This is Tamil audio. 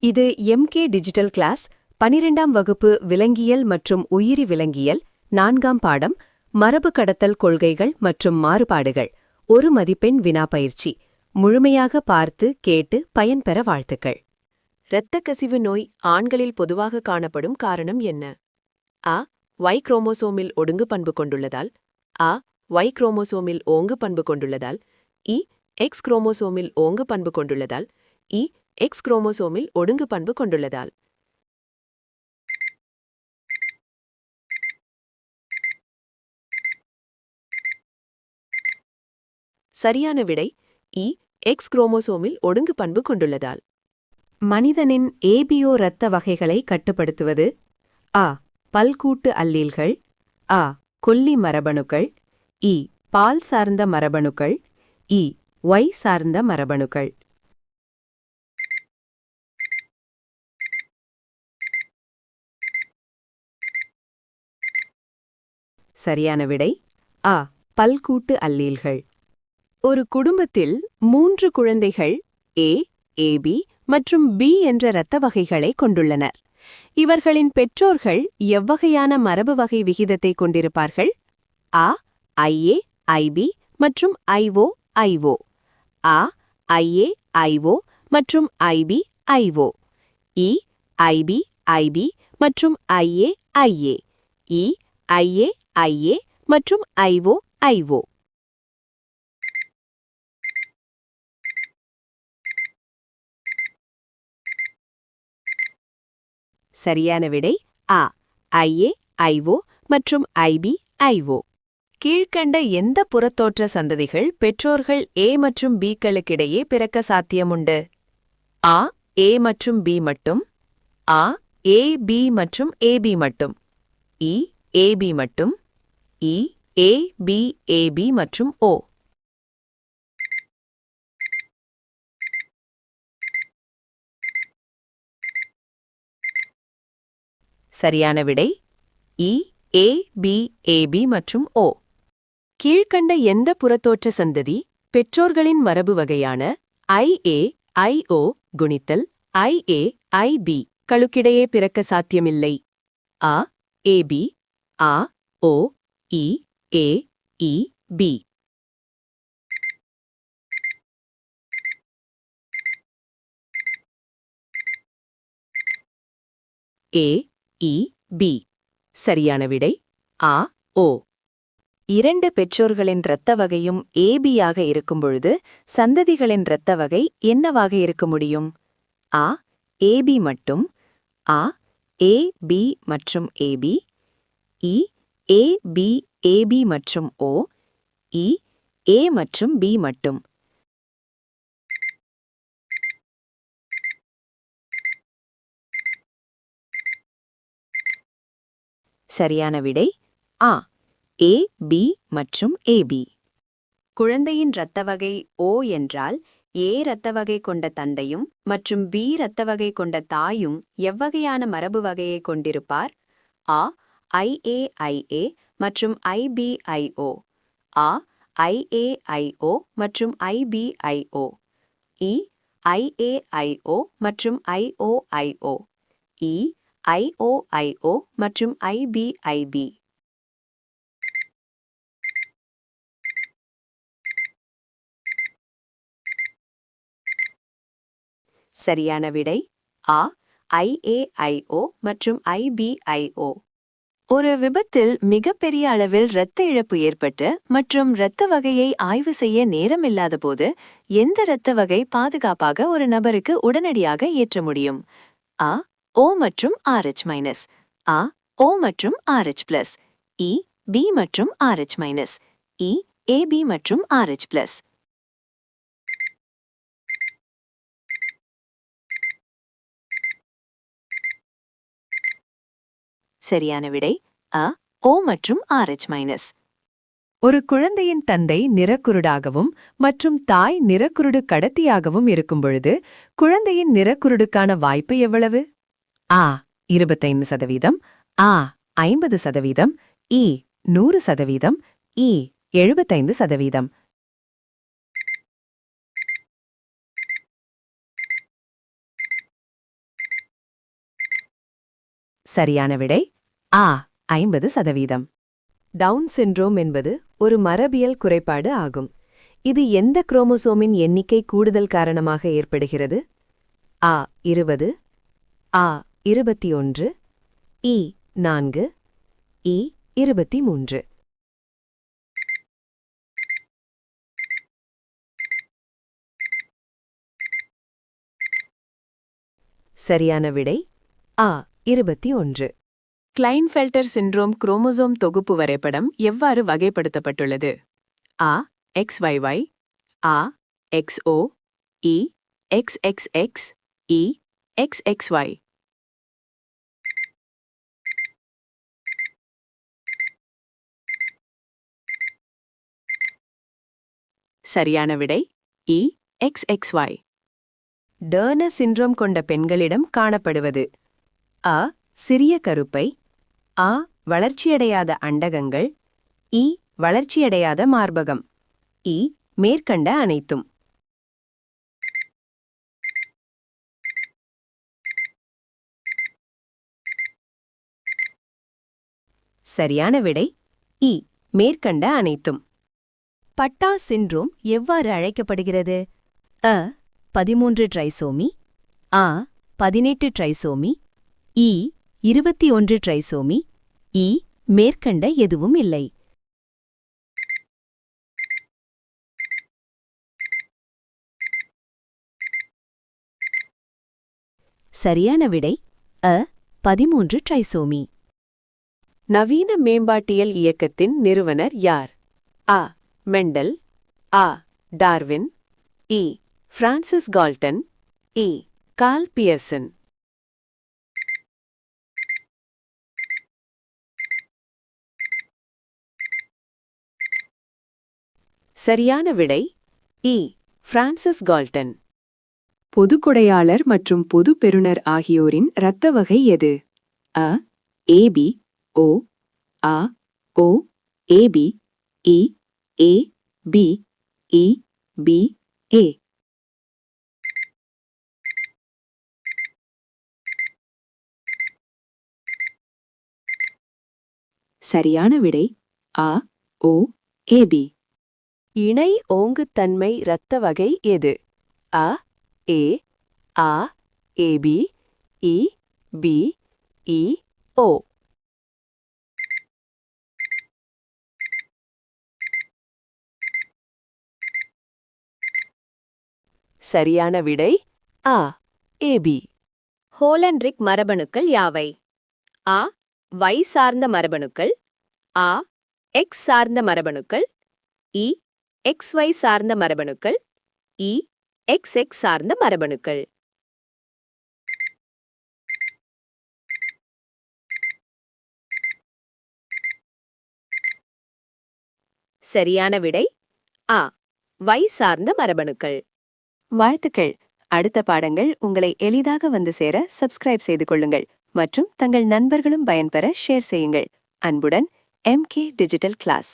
இது எம்கே டிஜிட்டல் கிளாஸ் 12ஆம் வகுப்பு விலங்கியல் மற்றும் உயிரி விலங்கியல் 4ஆம் பாடம் மரபு கடத்தல் கொள்கைகள் மற்றும் மாறுபாடுகள் 1 மதிப்பெண் வினாப்பயிற்சி முழுமையாக பார்த்து கேட்டு பயன்பெற வாழ்த்துக்கள். இரத்தக் கசிவு நோய் ஆண்களில் பொதுவாக காணப்படும் காரணம் என்ன? அ. Y குரோமோசோமில் ஒடுங்கு பண்பு கொண்டுள்ளதால். அ. Y குரோமோசோமில் ஓங்கு பண்பு கொண்டுள்ளதால். இ. X குரோமோசோமில் ஓங்கு பண்பு கொண்டுள்ளதால். இ. X குரோமோசோமில் ஒடுங்கு பண்பு கொண்டுள்ளதால். சரியான விடை இ. X குரோமோசோமில் ஒடுங்கு பண்பு கொண்டுள்ளதால். மனிதனின் ஏபிஓ இரத்த வகைகளை கட்டுப்படுத்துவது. அ. பல்கூட்டு அல்லீல்கள். அ. கொல்லி மரபணுக்கள். இ. பால் சார்ந்த மரபணுக்கள். இ. Y சார்ந்த மரபணுக்கள். சரியான விடை அ. பல்கூட்டு அல்லீல்கள். ஒரு குடும்பத்தில் 3 குழந்தைகள் A, AB மற்றும் B என்ற இரத்த வகைகளை கொண்டுள்ளனர். இவர்களின் பெற்றோர்கள் எவ்வகையான மரபு வகை விகிதத்தை கொண்டிருப்பார்கள்? அ. IA, IB மற்றும் IO, IO. அ. IA, IO மற்றும் IB, IO. இ. IB, IB மற்றும் IA, IA. இ. IA, IA மற்றும் IO, IO. சரியான விடை அ. IA, IO மற்றும் IB, IO. கீழ்க்கண்ட எந்த புறத்தோற்ற சந்ததிகள் பெற்றோர்கள் A மற்றும் B-க்களுக்கிடையே பிறக்க சாத்தியமுண்டு? அ. A மற்றும் B மட்டும். அ. A, B மற்றும் AB மட்டும். இ. AB மட்டும். இ. A, B, AB மற்றும் O. சரியான விடை இ. A, B, AB மற்றும் O. கீழ்க்கண்ட எந்த புறத்தோற்ற சந்ததி பெற்றோர்களின் மரபு வகையான IA, IO குணித்தல் IA, IB களுக்கிடையே பிறக்க சாத்தியமில்லை? அ. AB, a. O, E, A, E, B. A, E, B. சரியான விடை அ. O. 2 பெற்றோர்களின் இரத்த வகையும் AB-யாக இருக்கும்பொழுது சந்ததிகளின் இரத்த வகை என்னவாக இருக்க முடியும்? அ. AB மட்டும். அ. A, B மற்றும் AB. E. A, B, AB மற்றும் O. இ. A மற்றும் B மட்டும். சரியான விடை அ. A, B மற்றும் AB. குழந்தையின் இரத்த வகை O என்றால் A இரத்த வகை கொண்ட தந்தையும் மற்றும் B இரத்த வகை கொண்ட தாயும் எவ்வகையான மரபு வகையை கொண்டிருப்பார்? அ. IA, IA மற்றும் IB, IO. அ. IA, IO மற்றும் IB, IO. இ. IA, IO மற்றும் IO, IO. இ. IO, IO மற்றும் IB, IB. சரியான விடை அ. IA, IO மற்றும் IB, IO. ஒரு விபத்தில் மிகப்பெரிய அளவில் இரத்த இழப்பு ஏற்பட்டு மற்றும் இரத்த வகையை ஆய்வு செய்ய நேரமில்லாதபோது எந்த இரத்த வகை பாதுகாப்பாக ஒரு நபருக்கு உடனடியாக ஏற்ற முடியும்? அ. O மற்றும் RH-. அ. O மற்றும் RH+. இ. B மற்றும் RH-. இ. AB மற்றும் RH+. சரியான விடை அ. O மற்றும் RH-. ஒரு குழந்தையின் தந்தை நிறக்குருடாகவும் மற்றும் தாய் நிறக்குருடு கடத்தியாகவும் இருக்கும்பொழுது குழந்தையின் நிறக்குருடுக்கான வாய்ப்பு எவ்வளவு? அ. 25%. அ. 50%. இ. 100%. இ. 75%. சரியான விடை ஆ 50%. டவுன் சிண்ட்ரோம் என்பது ஒரு மரபியல் குறைபாடு ஆகும். இது எந்த குரோமோசோமின் எண்ணிக்கை கூடுதல் காரணமாக ஏற்படுகிறது? ஆ 20, ஆ 21, இ 4, இ 23. சரியான விடை ஆ 21. கிளைன்ஃபெல்டர் சிண்ட்ரோம் குரோமோசோம் தொகுப்பு வரைபடம் எவ்வாறு வகைப்படுத்தப்பட்டுள்ளது? ஆ XYY, ஆ XO, இ XXX, இ XXY. சரியான விடை இ XXY. டர்னர் சிண்ட்ரோம் கொண்ட பெண்களிடம் காணப்படுவது: அ சிறிய கருப்பை, ஆ வளர்ச்சியடையாத அண்டகங்கள், இ வளர்ச்சியடையாத மார்பகம், இ மேற்கண்ட அனைத்தும். சரியான விடை இ மேற்கண்ட அனைத்தும். பட்டா சிண்ட்ரோம் எவ்வாறு அழைக்கப்படுகிறது? அ 13 ட்ரைசோமி, ஆ 18 ட்ரைசோமி, இ 21 ட்ரைசோமி, இ மேற்கண்ட எதுவும் இல்லை. சரியான விடை அ 13 ட்ரைசோமி. நவீன மேம்பாட்டியல் இயக்கத்தின் நிறுவனர் யார்? அ மெண்டல், ஆ டார்வின், இ பிரான்சிஸ் கால்டன், இ கார்ல் பியர்சன். சரியான விடை இ பிரான்சிஸ் கால்டன். பொதுக்கொடையாளர் மற்றும் பொது பெறுநர் ஆகியோரின் இரத்த வகை எது? அ AB, O, ah O, AB, E A B, E B A. சரியான விடை ஆ ஓ ஏபி. இணை ஓங்குத்தன்மை இரத்த வகை எது? அ ஏ, ஆ ஏபி, இ பி, இ ஓ. சரியான விடை ஆ ஏபி. ஹோலண்ட்ரிக் மரபணுக்கள் யாவை? ஆ Y சார்ந்த மரபணுக்கள், ஆ X சார்ந்த மரபணுக்கள், இ XY சார்ந்த மரபணுக்கள், இ XX சார்ந்த மரபணுக்கள். சரியான விடை ஆ Y சார்ந்த மரபணுக்கள். வாழ்த்துக்கள். அடுத்த பாடங்கள் உங்களை எளிதாக வந்து சேர சப்ஸ்கிரைப் செய்து கொள்ளுங்கள் மற்றும் தங்கள் நண்பர்களும் பயன்பெற ஷேர் செய்யுங்கள். அன்புடன் MK டிஜிட்டல் கிளாஸ்.